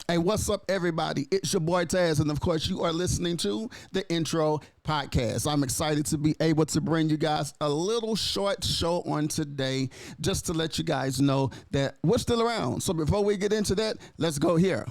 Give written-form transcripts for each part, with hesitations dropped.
Hey, what's up, everybody? It's your boy Tazz, and of course, you are listening to the Intro Podcast. I'm excited to be able to bring you guys a little short show on today, just to let you guys know that we're still around. So before we get into that, let's go here.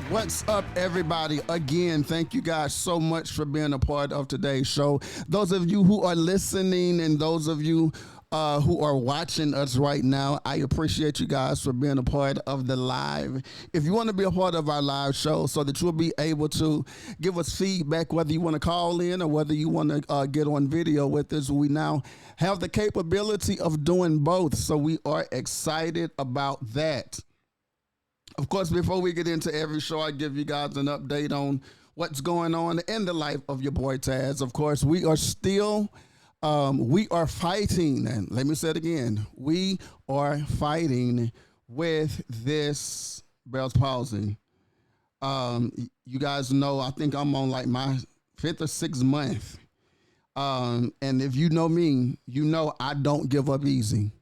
What's up, everybody? Again, thank you guys so much for being a part of today's show. Those of you who are listening and those of you who are watching us right now, I appreciate you guys for being a part of the live. If you want to be a part of our live show so that you'll be able to give us feedback, whether you want to call in or whether you want to get on video with us, we now have the capability of doing both. So we are excited about that. Of course, before we get into every show, I give you guys an update on what's going on in the life of your boy Tazz. Of course, we are still, we are fighting, and let me say it again, we are fighting with this Bell's palsy. You guys know, I think I'm on like my 5th or 6th month. And if you know me, you know I don't give up easy.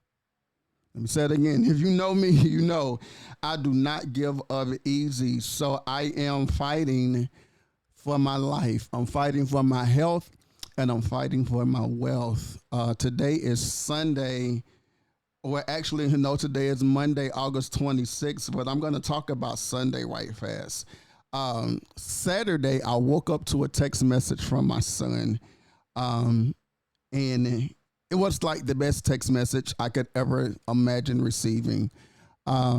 Let me say it again. If you know me, you know I do not give up easy. So I am fighting for my life. I'm fighting for my health, and I'm fighting for my wealth. Today is Sunday. Well, actually, no, today is Monday, August 26th, but I'm going to talk about Sunday right fast. Saturday, I woke up to a text message from my son, and it was like the best text message I could ever imagine receiving. A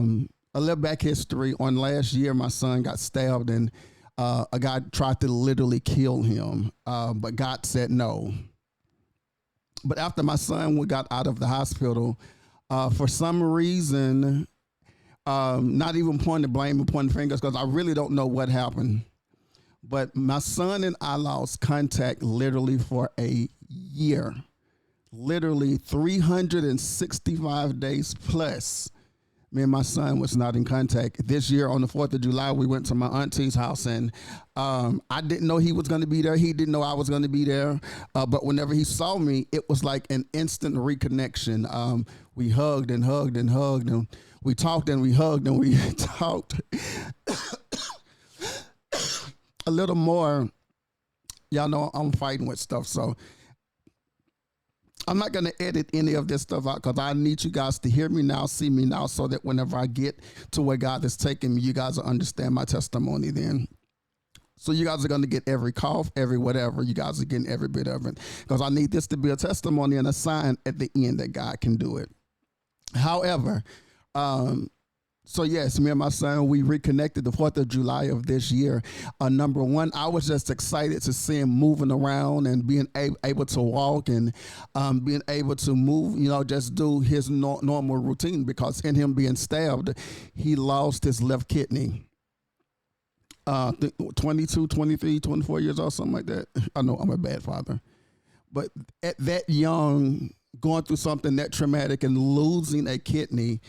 little back history. On last year, my son got stabbed, and a guy tried to literally kill him, but God said no. But after my son got out of the hospital, for some reason, not even pointing blame and pointing fingers, because I really don't know what happened. But my son and I lost contact literally for a year. Literally 365 days plus, me and my son was not in contact. This year on the 4th of July, we went to my auntie's house, and I didn't know he was going to be there. He didn't know I was going to be there. But whenever he saw me, it was like an instant reconnection. We hugged and hugged and hugged, and we talked and we hugged and we talked a little more. Y'all know I'm fighting with stuff, so I'm not going to edit any of this stuff out, because I need you guys to hear me now, see me now, so that whenever I get to where God is taking me, you guys will understand my testimony then. So you guys are going to get every cough, every whatever. You guys are getting every bit of it, because I need this to be a testimony and a sign at the end that God can do it. However, so yes, me and my son, we reconnected the 4th of July of this year. Number one, I was just excited to see him moving around and being able to walk and being able to move, just do his normal routine, because in him being stabbed, he lost his left kidney. 22, 23, 24 years old, something like that. I know I'm a bad father. But at that young, going through something that traumatic and losing a kidney,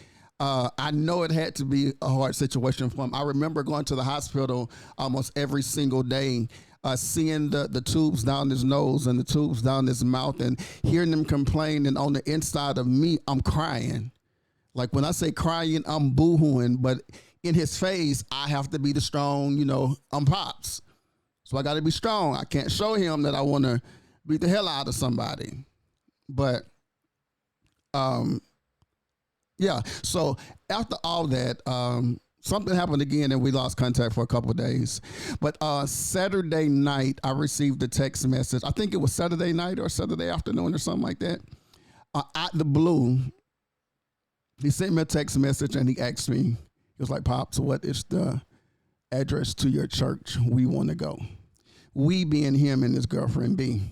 I know it had to be a hard situation for him. I remember going to the hospital almost every single day, seeing the tubes down his nose and the tubes down his mouth, and hearing them complain. And on the inside of me, I'm crying. Like when I say crying, I'm boo-hooing. But in his face, I have to be the strong, I'm Pops. So I got to be strong. I can't show him that I want to beat the hell out of somebody. But yeah, so after all that, something happened again and we lost contact for a couple of days. But Saturday night, I received a text message. I think it was Saturday night or Saturday afternoon or something like that. Out the blue, he sent me a text message and he asked me, he was like, "Pops, what is the address to your church we want to go?" We being him and his girlfriend B.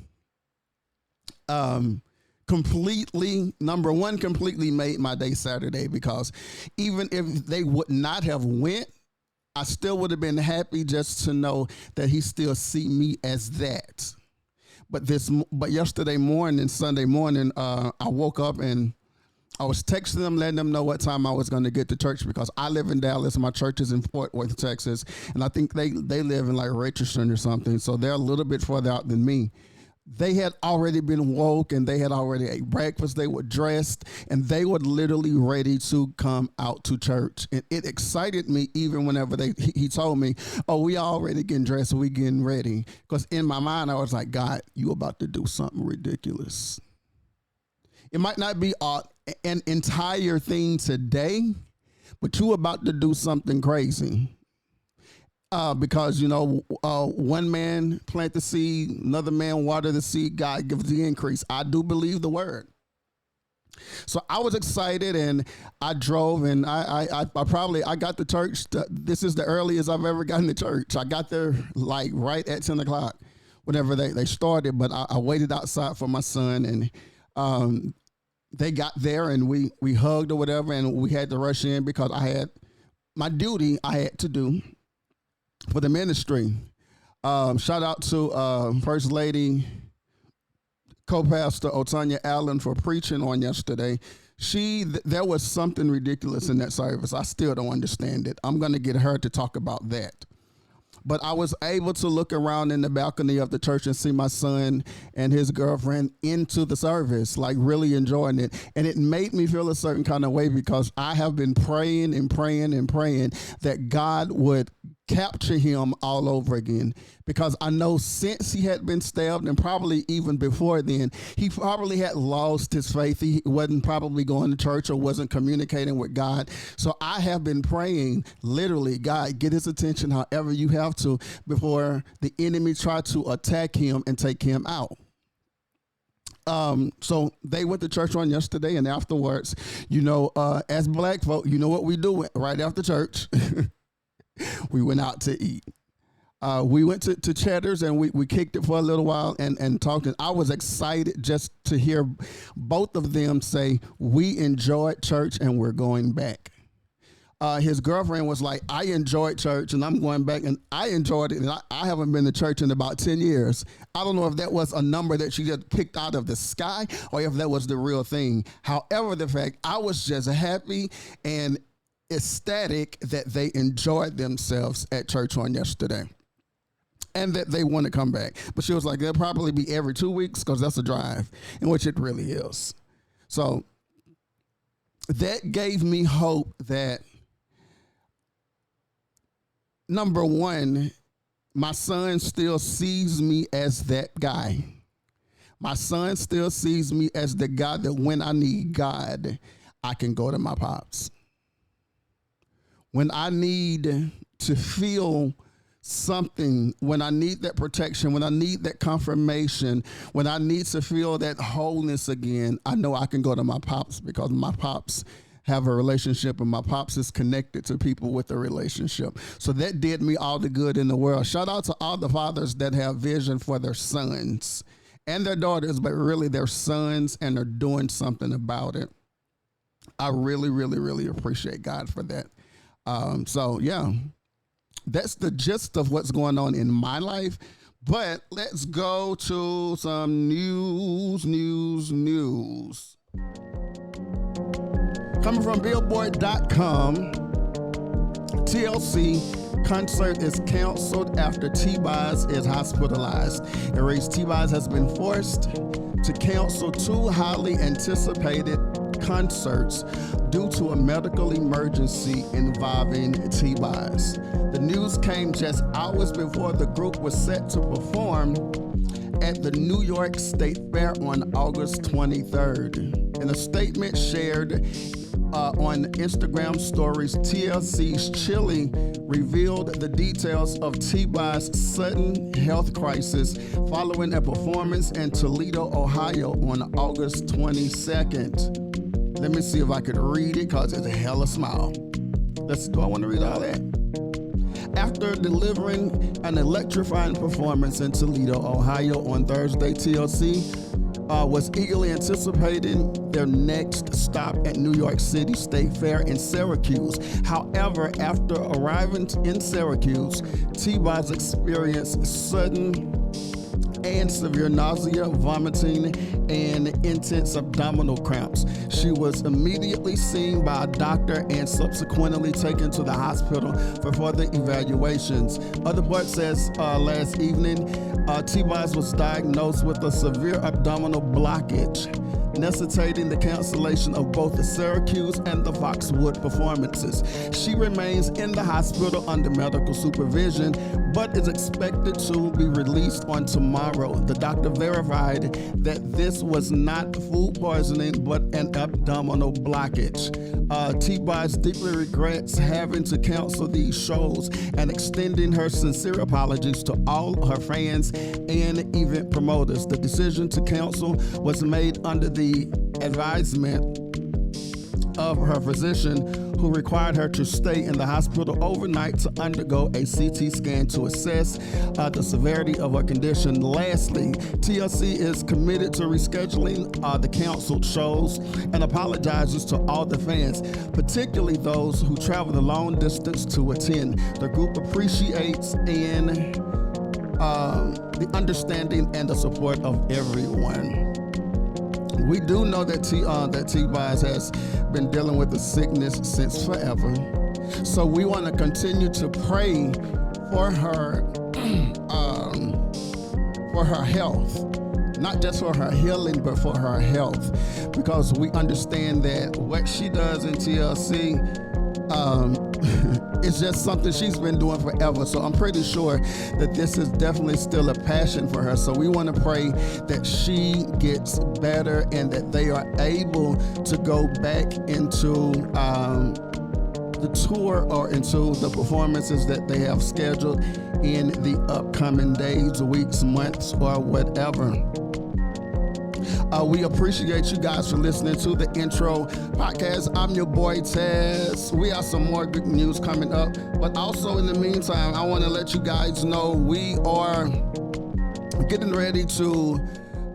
Completely made my day Saturday, because even if they would not have went, I still would have been happy just to know that he still see me as that. But yesterday morning, Sunday morning, I woke up and I was texting them, letting them know what time I was going to get to church because I live in Dallas. My church is in Fort Worth, Texas, and I think they live in like Richardson or something, so they're a little bit further out than me. They had already been woke and they had already ate breakfast. They were dressed and they were literally ready to come out to church. And it excited me even whenever he told me, oh, we already getting dressed, we getting ready. Because in my mind, I was like, God, you about to do something ridiculous. It might not be an entire thing today, but you about to do something crazy. Because, one man plant the seed, another man water the seed, God gives the increase. I do believe the word. So I was excited and I drove and I got to church. This is the earliest I've ever gotten to church. I got there like right at 10 o'clock, whenever they started, but I waited outside for my son and they got there and we hugged or whatever and we had to rush in because I had my duty I had to do for the ministry. Shout out to First Lady, Co-Pastor Otanya Allen for preaching on yesterday. There was something ridiculous in that service. I still don't understand it. I'm going to get her to talk about that. But I was able to look around in the balcony of the church and see my son and his girlfriend into the service, like really enjoying it. And it made me feel a certain kind of way because I have been praying and praying and praying that God would capture him all over again, because I know since he had been stabbed and probably even before then, he probably had lost his faith. He wasn't probably going to church or wasn't communicating with God. So I have been praying, literally, God, get his attention however you have to before the enemy try to attack him and take him out. So they went to church on yesterday, and afterwards, as black folk, you know what we do right after church? We went out to eat. We went to Cheddar's and we kicked it for a little while and talked. And I was excited just to hear both of them say, we enjoyed church and we're going back. His girlfriend was like, I enjoyed church and I'm going back, and I enjoyed it. And I haven't been to church in about 10 years. I don't know if that was a number that she just picked out of the sky or if that was the real thing. However, the fact, I was just happy and ecstatic that they enjoyed themselves at church on yesterday and that they want to come back. But she was like, they'll probably be every 2 weeks because that's a drive, in which it really is. So that gave me hope that, number one, my son still sees me as that guy. My son still sees me as the guy that when I need God, I can go to my pops. When I need to feel something, when I need that protection, when I need that confirmation, when I need to feel that wholeness again, I know I can go to my pops because my pops have a relationship and my pops is connected to people with a relationship. So that did me all the good in the world. Shout out to all the fathers that have vision for their sons and their daughters, but really their sons, and they're doing something about it. I really, really, really appreciate God for that. So yeah, that's the gist of what's going on in my life. But let's go to some news. Coming from Billboard.com, TLC concert is canceled after Tazz is hospitalized. It reads, Tazz has been forced to cancel two highly anticipated concerts due to a medical emergency involving Tazz. The news came just hours before the group was set to perform at the New York State Fair on August 23rd. In a statement shared on Instagram stories, TLC's Chili revealed the details of Tazz's sudden health crisis following a performance in Toledo, Ohio on August 22nd. Let me see if I could read it because it's a hella small. Do I want to read all that? After delivering an electrifying performance in Toledo, Ohio on Thursday, TLC was eagerly anticipating their next stop at New York City State Fair in Syracuse. However, after arriving in Syracuse, Tazz experienced sudden and severe nausea, vomiting, and intense abdominal cramps. She was immediately seen by a doctor and subsequently taken to the hospital for further evaluations. Other report says last evening, Tazz was diagnosed with a severe abdominal blockage, necessitating the cancellation of both the Syracuse and the Foxwood performances. She remains in the hospital under medical supervision, but is expected to be released on tomorrow. The doctor verified that this was not food poisoning, but an abdominal blockage. Tazz deeply regrets having to cancel these shows and extending her sincere apologies to all her fans and event promoters. The decision to cancel was made under the advisement of her physician, who required her to stay in the hospital overnight to undergo a CT scan to assess the severity of her condition. Lastly, TLC is committed to rescheduling the canceled shows and apologizes to all the fans, particularly those who traveled a long distance to attend. The group appreciates the understanding and the support of everyone. We do know that Tazz has been dealing with the sickness since forever. So we want to continue to pray for her health. Not just for her healing, but for her health. Because we understand that what she does in TLC, it's just something she's been doing forever. So I'm pretty sure that this is definitely still a passion for her. So we want to pray that she gets better and that they are able to go back into the tour or into the performances that they have scheduled in the upcoming days, weeks, months, or whatever. We appreciate you guys for listening to the intro podcast. I'm your boy Tazz. We have some more good news coming up, but also in the meantime, I want to let you guys know we are getting ready to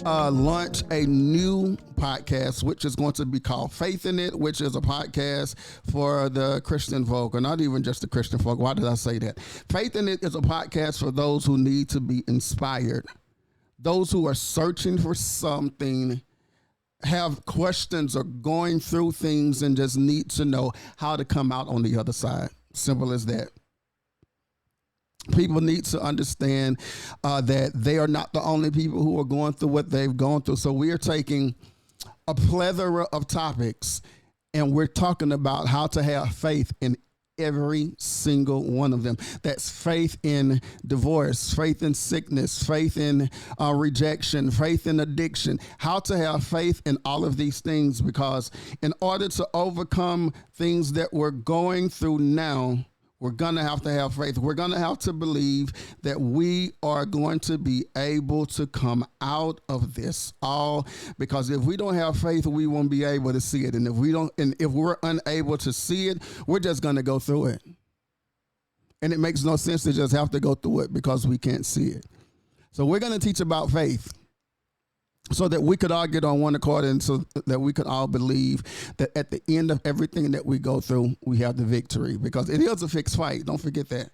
launch a new podcast, which is going to be called Faith in It, which is a podcast for the Christian folk, or not even just the Christian folk. Why did I say that? Faith in It is a podcast for those who need to be inspired. Those who are searching for something, have questions, or going through things and just need to know how to come out on the other side. Simple as that. People need to understand that they are not the only people who are going through what they've gone through. So we are taking a plethora of topics and we're talking about how to have faith in every single one of them. That's faith in divorce, faith in sickness, faith in rejection, faith in addiction, how to have faith in all of these things, because in order to overcome things that we're going through now, we're going to have faith. We're going to have to believe that we are going to be able to come out of this all, because if we don't have faith, we won't be able to see it. And if we're unable to see it, we're just going to go through it. And it makes no sense to just have to go through it because we can't see it. So we're going to teach about faith, so that we could all get on one accord and so that we could all believe that at the end of everything that we go through, we have the victory, because it is a fixed fight. Don't forget that.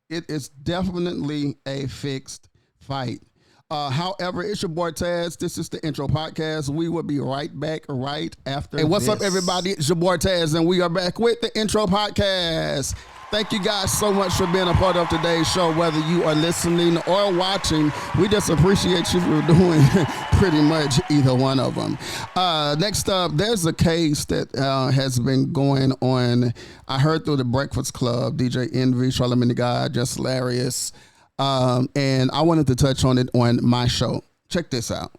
It is definitely a fixed fight. However, it's your boy Tazz. This is the intro podcast. We will be right back right after this. Hey, what's up, everybody? It's your boy Tazz, and we are back with the intro podcast. Thank you guys so much for being a part of today's show, whether you are listening or watching. We just appreciate you for doing pretty much either one of them. Next up, there's a case that has been going on. I heard through the Breakfast Club, DJ Envy, Charlamagne the God, Just Hilarious, and I wanted to touch on it on my show. Check this out.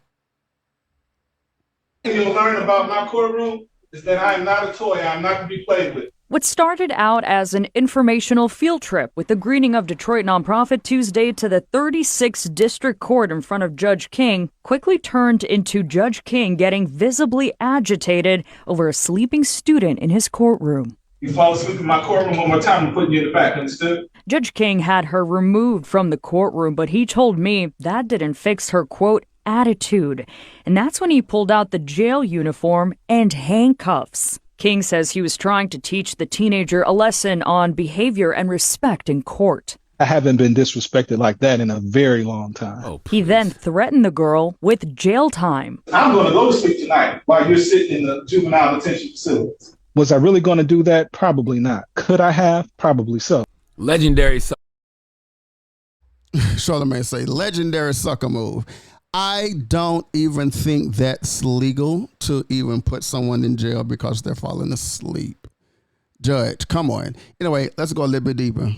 You'll learn about my courtroom is that I am not a toy. I'm not to be played with. What started out as an informational field trip with the Greening of Detroit nonprofit Tuesday to the 36th District Court in front of Judge King quickly turned into Judge King getting visibly agitated over a sleeping student in his courtroom. You fall asleep in my courtroom one more time, I'm putting you in the back, understood? Judge King had her removed from the courtroom, but he told me that didn't fix her, quote, attitude. And that's when he pulled out the jail uniform and handcuffs. King says he was trying to teach the teenager a lesson on behavior and respect in court. I haven't been disrespected like that in a very long time. Oh, He then threatened the girl with jail time. I'm going to go to sleep tonight while you're sitting in the juvenile detention facilities. Was I really going to do that? Probably not. Could I have? Probably so. legendary. Charlamagne say, legendary sucker move. I don't even think that's legal to even put someone in jail because they're falling asleep. Judge, come on. Anyway, let's go a little bit deeper.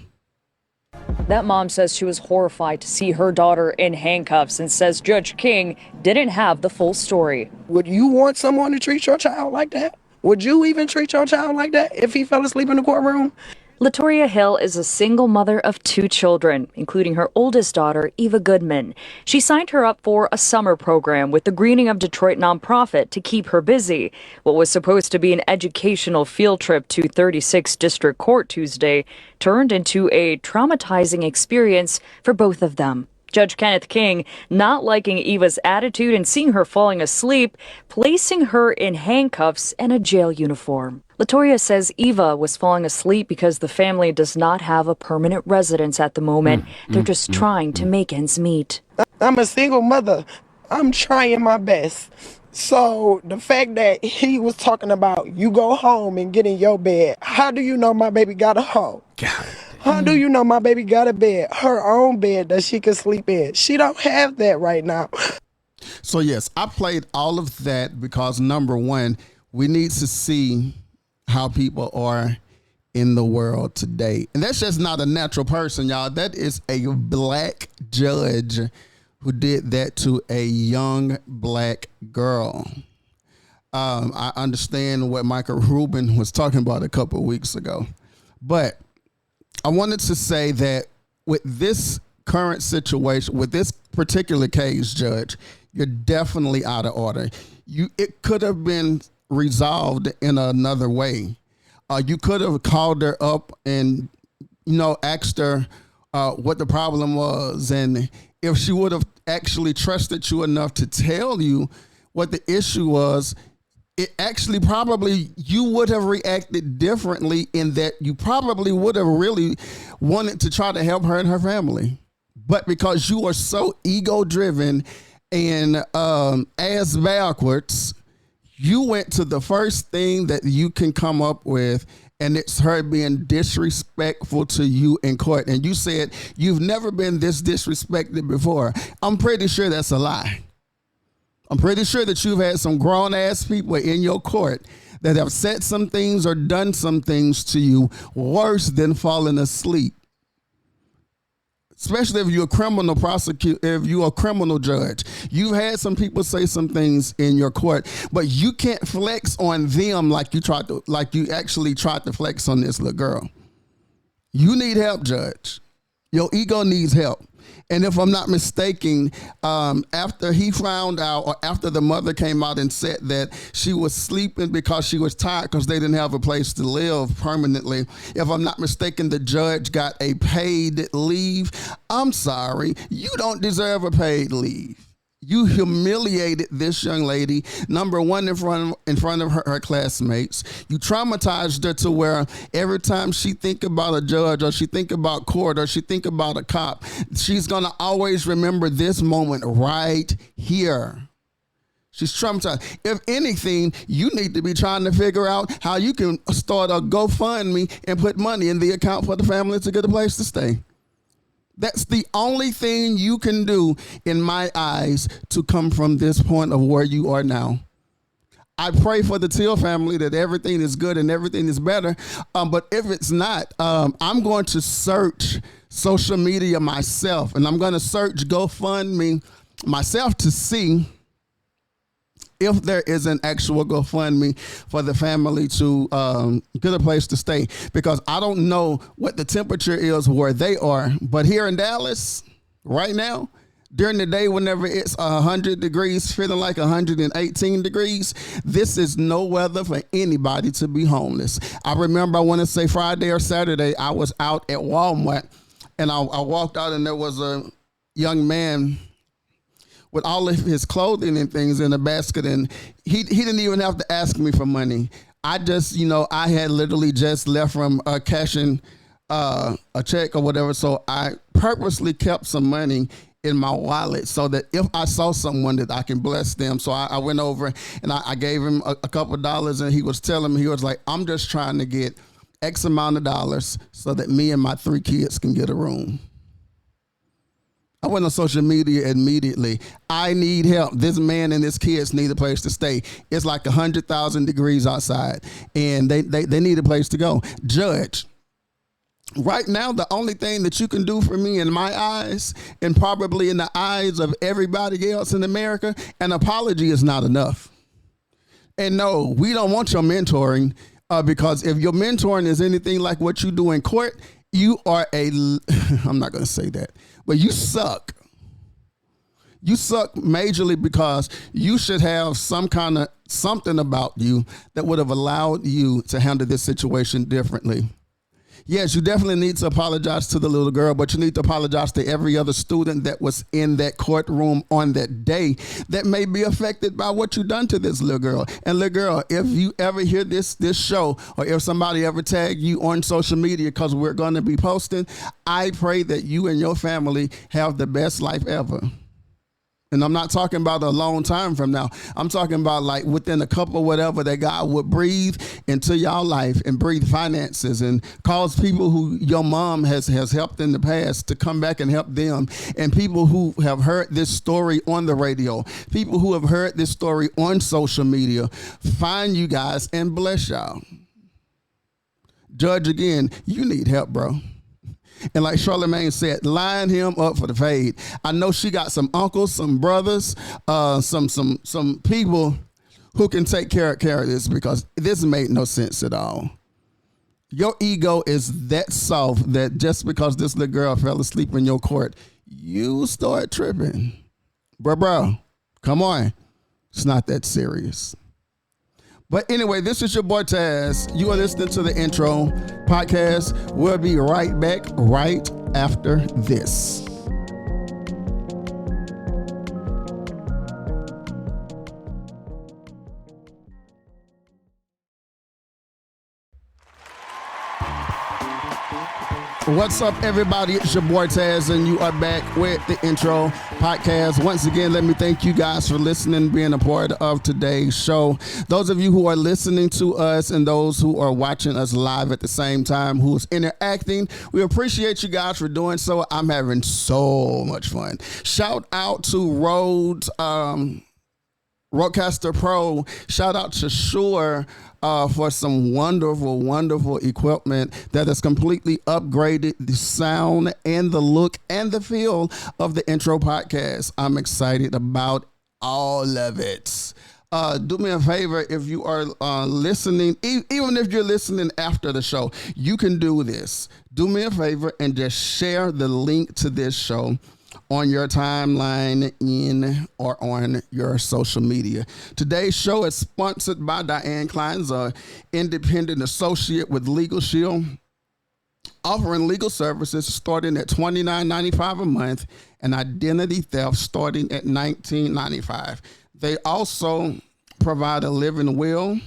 That mom says she was horrified to see her daughter in handcuffs and says Judge King didn't have the full story. Would you want someone to treat your child like that? Would you even treat your child like that if he fell asleep in the courtroom? Latoria Hill is a single mother of 2 children, including her oldest daughter, Eva Goodman. She signed her up for a summer program with the Greening of Detroit nonprofit to keep her busy. What was supposed to be an educational field trip to 36 District Court Tuesday turned into a traumatizing experience for both of them. Judge Kenneth King, not liking Eva's attitude and seeing her falling asleep, placing her in handcuffs and a jail uniform. Latoria says Eva was falling asleep because the family does not have a permanent residence at the moment. They're just trying to make ends meet. I'm a single mother. I'm trying my best. So the fact that he was talking about you go home and get in your bed, how do you know my baby got a home? God. How do you know my baby got a bed, her own bed that she can sleep in? She don't have that right now. So yes, I played all of that because number one, we need to see how people are in the world today. And that's just not a natural person, y'all. That is a black judge who did that to a young black girl. I understand what Michael Rubin was talking about a couple of weeks ago. But I wanted to say that with this current situation, with this particular case, Judge, you're definitely out of order. It could have been resolved in another way. You could have called her up and, asked her what the problem was. And if she would have actually trusted you enough to tell you what the issue was, it actually probably you would have reacted differently in that you probably would have really wanted to try to help her and her family. But because you are so ego driven and ass backwards, you went to the first thing that you can come up with, and it's her being disrespectful to you in court. And you said you've never been this disrespected before. I'm pretty sure that's a lie. I'm pretty sure that you've had some grown-ass people in your court that have said some things or done some things to you worse than falling asleep. Especially if you're a criminal prosecutor, if you're a criminal judge. You've had some people say some things in your court, but you can't flex on them like you actually tried to flex on this little girl. You need help, Judge. Your ego needs help. And if I'm not mistaken, after he found out, or after the mother came out and said that she was sleeping because she was tired because they didn't have a place to live permanently, if I'm not mistaken, the judge got a paid leave. I'm sorry, you don't deserve a paid leave. You humiliated this young lady, number one, in front of her classmates. You traumatized her to where every time she think about a judge or she think about court or she think about a cop, she's going to always remember this moment right here. She's traumatized. If anything, you need to be trying to figure out how you can start a GoFundMe and put money in the account for the family to get a place to stay. That's the only thing you can do, in my eyes, to come from this point of where you are now. I pray for the Till family that everything is good and everything is better. But if it's not, I'm going to search social media myself, and I'm going to search GoFundMe myself to see if there is an actual GoFundMe for the family to get a place to stay, because I don't know what the temperature is where they are, but here in Dallas right now, during the day, whenever it's 100 degrees, feeling like 118 degrees, this is no weather for anybody to be homeless. I remember, I want to say Friday or Saturday, I was out at Walmart, and I walked out, and there was a young man with all of his clothing and things in a basket, and he didn't even have to ask me for money. I just, I had literally just left from cashing a check or whatever. So I purposely kept some money in my wallet so that if I saw someone that I can bless them. So I went over and I gave him a couple of dollars, and he was telling me, he was like, I'm just trying to get X amount of dollars so that me and my 3 kids can get a room. I went on social media immediately. I need help. This man and his kids need a place to stay. It's like 100,000 degrees outside, and they need a place to go. Judge, right now, the only thing that you can do for me in my eyes, and probably in the eyes of everybody else in America, an apology is not enough. And no, we don't want your mentoring, because if your mentoring is anything like what you do in court, you are I'm not going to say that, but you suck. You suck majorly, because you should have some kind of something about you that would have allowed you to handle this situation differently. Yes, you definitely need to apologize to the little girl, but you need to apologize to every other student that was in that courtroom on that day that may be affected by what you've done to this little girl. And little girl, if you ever hear this show, or if somebody ever tag you on social media, because we're going to be posting, I pray that you and your family have the best life ever. And I'm not talking about a long time from now. I'm talking about like within a couple, whatever, that God would breathe into y'all life and breathe finances and cause people who your mom has helped in the past to come back and help them. And people who have heard this story on the radio, people who have heard this story on social media, find you guys and bless y'all. Judge, again, you need help, bro. And like Charlamagne said, line him up for the fade. I know she got some uncles, some brothers, some people who can take care of this, because this made no sense at all. Your ego is that soft that just because this little girl fell asleep in your court, you start tripping. Bro, come on. It's not that serious. But anyway, this is your boy Tazz. You are listening to the Intro Podcast. We'll be right back right after this. What's up, everybody? It's your boy Tazz, and you are back with the Intro Podcast. Once again, let me thank you guys for listening, being a part of today's show. Those of you who are listening to us and those who are watching us live at the same time, who's interacting, we appreciate you guys for doing so. I'm having so much fun. Shout out to Rodecaster Pro. Shout out to Shure for some wonderful equipment that has completely upgraded the sound and the look and the feel of the Intro Podcast. I'm excited about all of it. Do me a favor, if you are listening, even if you're listening after the show, you can do this. Do me a favor and just share the link to this show on your timeline in or on your social media. Today's show is sponsored by Diane Klein's, an independent associate with Legal Shield, offering legal services starting at $29.95 a month and identity theft starting at $19.95. They also provide a living will,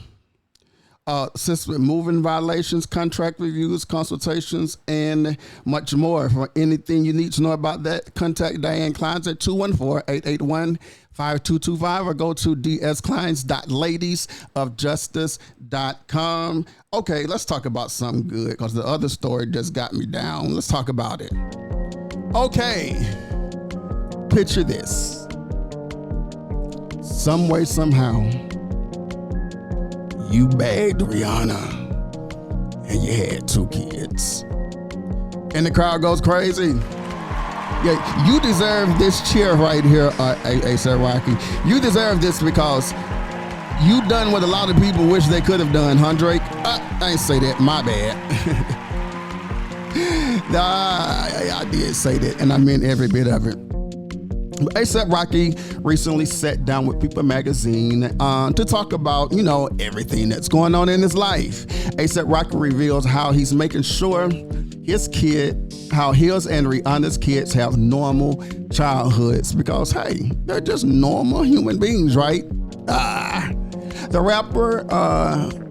assist with moving violations, contract reviews, consultations, and much more. For anything you need to know about that, contact Diane Kleins at 214-881-5225 or go to dskleins.ladiesofjustice.com. Okay, let's talk about something good, because the other story just got me down. Let's talk about it. Okay, picture this. Some way, somehow, you bagged Rihanna and you had 2 kids. And the crowd goes crazy. Yeah, you deserve this cheer right here, A$AP Rocky. You deserve this because you done what a lot of people wish they could have done, huh, Drake? I ain't say that, my bad. I did say that, and I meant every bit of it. A$AP Rocky recently sat down with People Magazine to talk about, everything that's going on in his life. A$AP Rocky reveals how he's making sure his and Rihanna's kids have normal childhoods, because, hey, they're just normal human beings, right? The rapper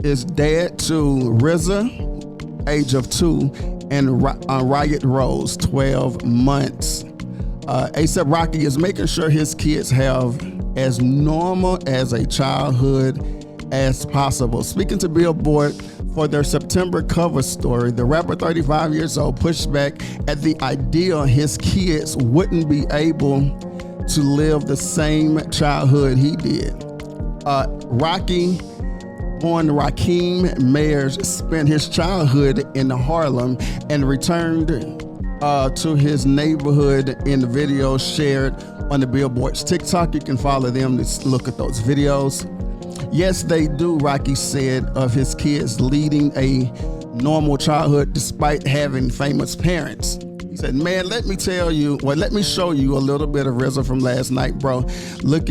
is dad to RZA, age of 2, and Riot Rose, 12 months. A$AP Rocky is making sure his kids have as normal as a childhood as possible. Speaking to Billboard for their September cover story, the rapper, 35 years old, pushed back at the idea his kids wouldn't be able to live the same childhood he did. Rocky, born Rakeem Mayers, spent his childhood in Harlem and returned to his neighborhood in the videos shared on the Billboard's TikTok. You can follow them to look at those videos. Yes, they do, Rocky said of his kids leading a normal childhood despite having famous parents. He said, man, let me show you a little bit of RZA from last night, bro. Look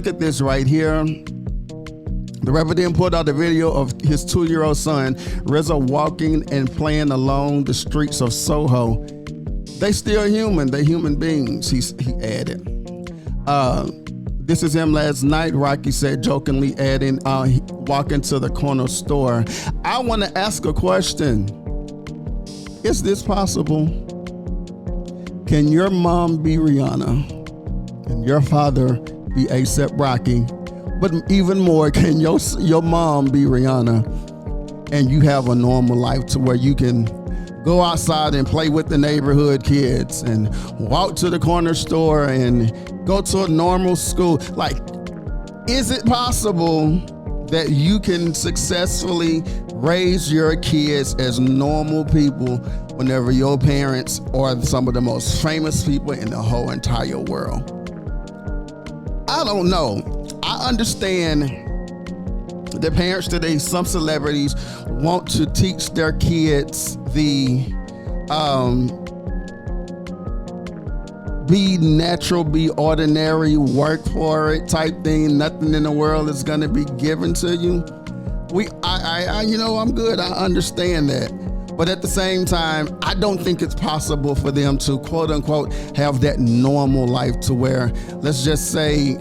at this right here. The rapper then pulled out a video of his 2-year-old son, RZA, walking and playing along the streets of Soho. They still human. They human beings, he added. This is him last night, Rocky said, jokingly adding, walking to the corner store. I want to ask a question. Is this possible? Can your mom be Rihanna? Can your father be A$AP Rocky? But even more, can your mom be Rihanna and you have a normal life to where you can go outside and play with the neighborhood kids and walk to the corner store and go to a normal school? Like, is it possible that you can successfully raise your kids as normal people whenever your parents are some of the most famous people in the whole entire world? I don't know. I understand the parents today, some celebrities want to teach their kids the be natural, be ordinary, work for it type thing. Nothing in the world is going to be given to you. I'm good. I understand that. But at the same time, I don't think it's possible for them to, quote unquote, have that normal life to where, let's just say,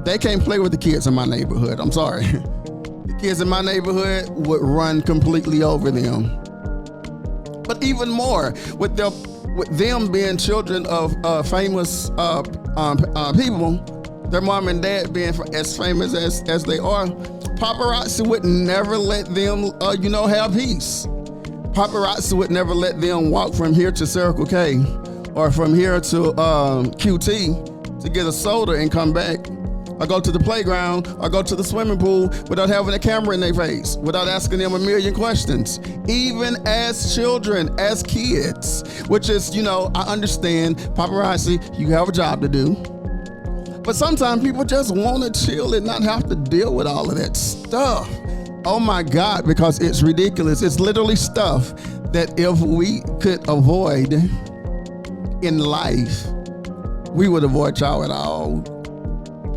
they can't play with the kids in my neighborhood. I'm sorry. The kids in my neighborhood would run completely over them. But even more, with them being children of famous people, their mom and dad being as famous as they are, paparazzi would never let them, have peace. Paparazzi would never let them walk from here to Circle K or from here to QT to get a soda and come back, or go to the playground or go to the swimming pool without having a camera in their face, without asking them a million questions, even as children, as kids, which is, I understand paparazzi, you have a job to do. But sometimes people just want to chill and not have to deal with all of that stuff. Oh my God, because it's ridiculous. It's literally stuff that if we could avoid in life, we would avoid y'all at all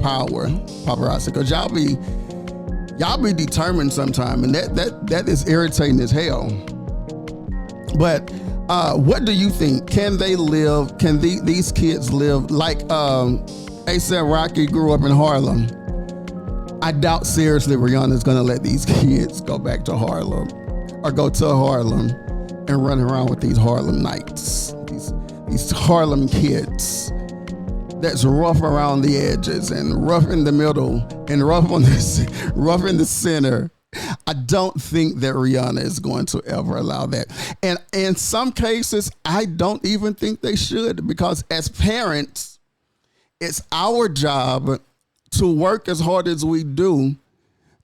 power, paparazzi, because y'all be determined sometime, and that is irritating as hell. But what do you think? Can these kids live like A$AP Rocky grew up in Harlem? I doubt seriously Rihanna's gonna let these kids go back to Harlem or go to Harlem and run around with these Harlem Knights, these Harlem kids that's rough around the edges and rough in the middle and rough in the center. I don't think that Rihanna is going to ever allow that. And in some cases, I don't even think they should, because as parents, it's our job to work as hard as we do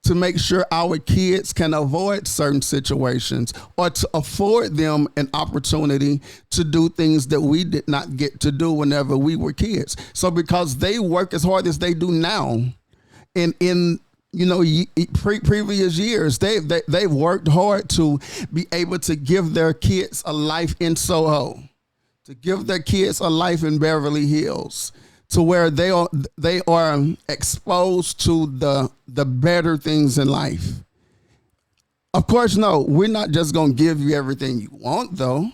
to make sure our kids can avoid certain situations or to afford them an opportunity to do things that we did not get to do whenever we were kids. So because they work as hard as they do now, and in previous years, they've worked hard to be able to give their kids a life in Soho, to give their kids a life in Beverly Hills, to where they are exposed to the better things in life. Of course, no, we're not just going to give you everything you want, though.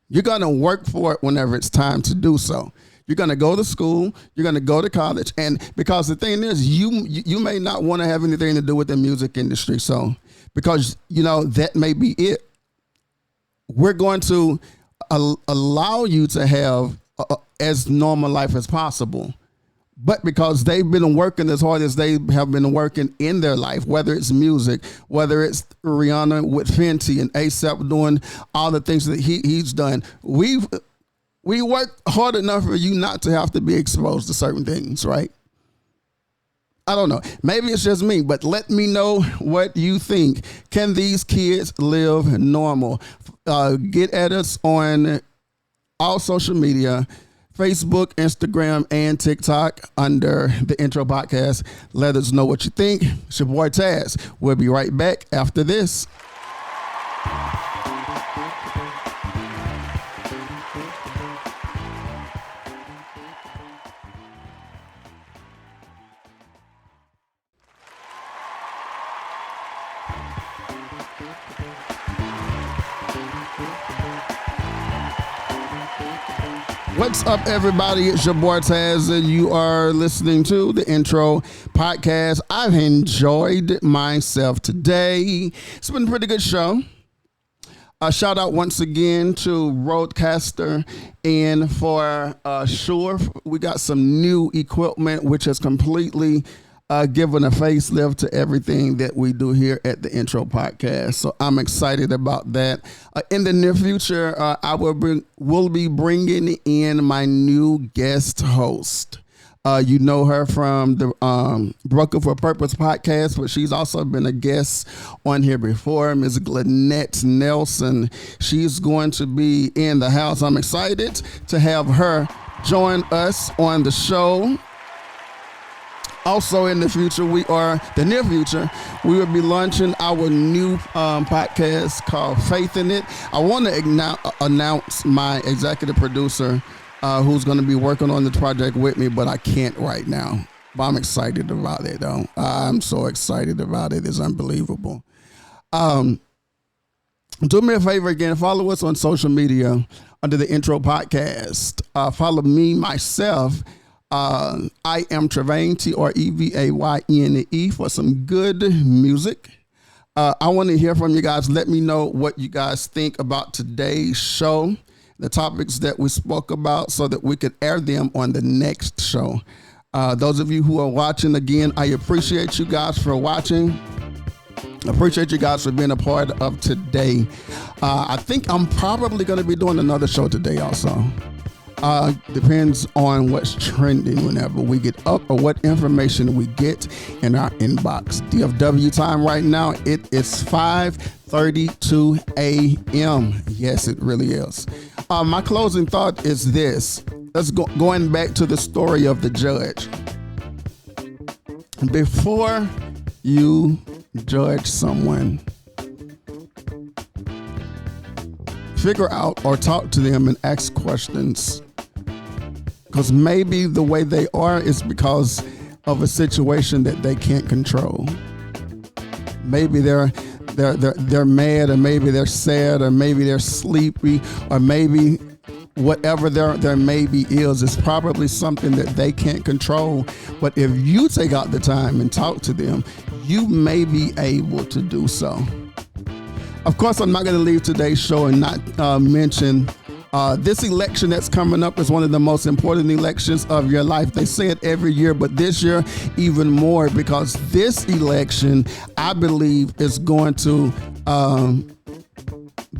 You're going to work for it whenever it's time to do so. You're going to go to school. You're going to go to college. And because the thing is, you may not want to have anything to do with the music industry. So because, that may be it. we're going to allow you to have as normal life as possible. But because they've been working as hard as they have been working in their life, whether it's music, whether it's Rihanna with Fenty and ASAP doing all the things that he's done, we work hard enough for you not to have to be exposed to certain things, right? I don't know. Maybe it's just me, but let me know what you think. Can these kids live normal? Get at us on all social media, Facebook, Instagram, and TikTok under the Intro Podcast. Let us know what you think. It's your boy Tazz. We'll be right back after this. What's up, everybody? It's your boy Tazz, and you are listening to the Intro Podcast. I've enjoyed myself today. It's been a pretty good show. A shout out once again to Roadcaster, and for sure, we got some new equipment which has completely given a facelift to everything that we do here at the Intro Podcast. So I'm excited about that. In the near future, I will be bringing in my new guest host. You know her from the Broken for Purpose podcast, but she's also been a guest on here before, Ms. Glennette Nelson. She's going to be in the house. I'm excited to have her join us on the show. Also in the near future, we will be launching our new podcast called Faith in It. I want to announce my executive producer who's going to be working on the project with me, but I can't right now. But I'm excited about it, though. I'm so excited about it. It's unbelievable. Do me a favor again. Follow us on social media under the Intro Podcast. Follow me, myself. I am Trevayne, TREVAYNE, for some good music. I want to hear from you guys. Let me know what you guys think about today's show, the topics that we spoke about, so that we could air them on the next show. Those of you who are watching, again, I appreciate you guys for watching. I appreciate you guys for being a part of today. I think I'm probably going to be doing another show today also. Depends on what's trending whenever we get up or what information we get in our inbox. DFW time right now, it is 5:32 a.m. Yes, it really is. My closing thought is this. Going back to the story of the judge. Before you judge someone, figure out or talk to them and ask questions. Because maybe the way they are is because of a situation that they can't control. Maybe they're mad, or maybe they're sad, or maybe they're sleepy, or maybe whatever their maybe is probably something that they can't control. But if you take out the time and talk to them, you may be able to do so. Of course, I'm not going to leave today's show and not mention this election that's coming up is one of the most important elections of your life. They say it every year, but this year even more, because this election, I believe, is going to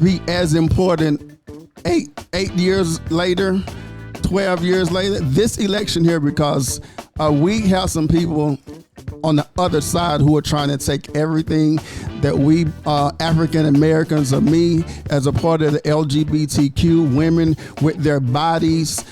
be as important 8 years later, 12 years later. This election here, because we have some people on the other side who are trying to take everything that we African Americans, or me as a part of the LGBTQ, women with their bodies,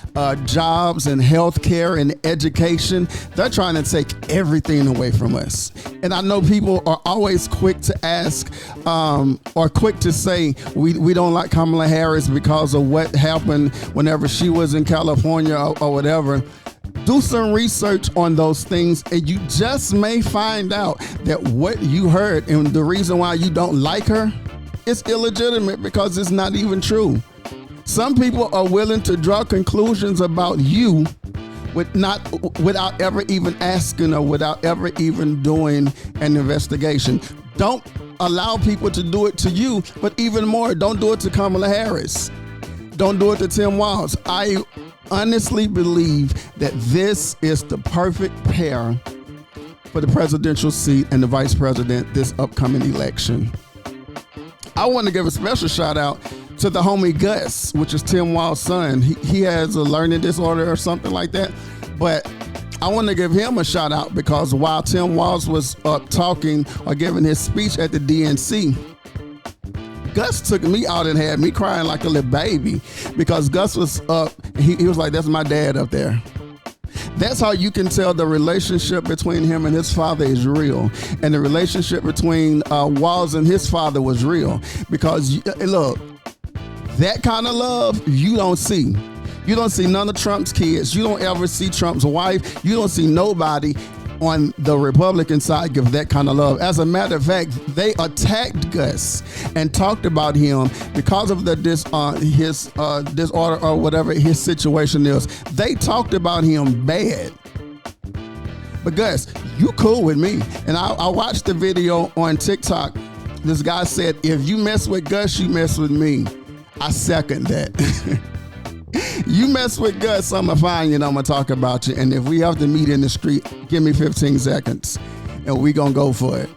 jobs and health care and education. They're trying to take everything away from us. And I know people are always quick to ask or quick to say we don't like Kamala Harris because of what happened whenever she was in California or whatever. Do some research on those things, and you just may find out that what you heard and the reason why you don't like her is illegitimate, because it's not even true. Some people are willing to draw conclusions about you without ever even asking or without ever even doing an investigation. Don't allow people to do it to you, but even more, don't do it to Kamala Harris. Don't do it to Tim Walz. I honestly believe that this is the perfect pair for the presidential seat and the vice president this upcoming election. I want to give a special shout out to the homie Gus, which is Tim Walz's son. He has a learning disorder or something like that, but I want to give him a shout out because while Tim Walz was up talking or giving his speech at the DNC, Gus took me out and had me crying like a little baby because Gus was up. He was like, that's my dad up there. That's how you can tell the relationship between him and his father is real. And the relationship between Walz and his father was real. Because, look, that kind of love you don't see. You don't see none of Trump's kids. You don't ever see Trump's wife. You don't see nobody on the Republican side give that kind of love. As a matter of fact, they attacked Gus and talked about him because of the his disorder or whatever his situation is. They talked about him bad. But Gus, you cool with me. And I watched the video on TikTok. This guy said, if you mess with Gus, you mess with me. I second that. You mess with Gus, I'm going to find you and I'm going to talk about you. And if we have to meet in the street, give me 15 seconds and we going to go for it.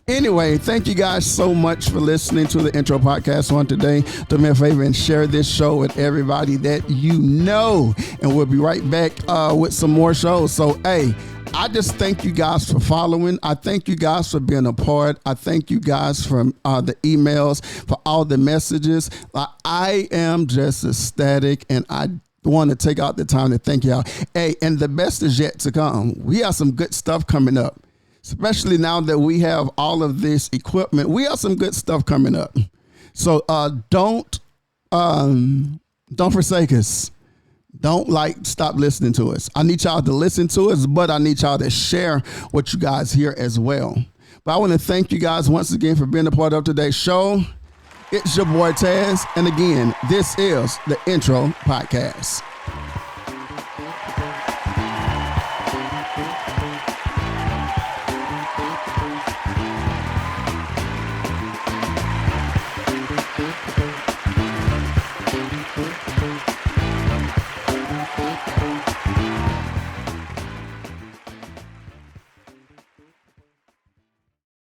Anyway, thank you guys so much for listening to the intro podcast on today. Do me a favor and share this show with everybody that you know. And we'll be right back with some more shows. So, hey, I just thank you guys for following. I thank you guys for being a part. I thank you guys for the emails, for all the messages. I am just ecstatic, and I want to take out the time to thank y'all. Hey, and the best is yet to come. We have some good stuff coming up, especially now that we have all of this equipment. We have some good stuff coming up. So don't forsake us. Don't stop listening to us. I need y'all to listen to us, but I need y'all to share what you guys hear as well. But I want to thank you guys once again for being a part of today's show. It's your boy Tazz. And again, this is the Intro Podcast.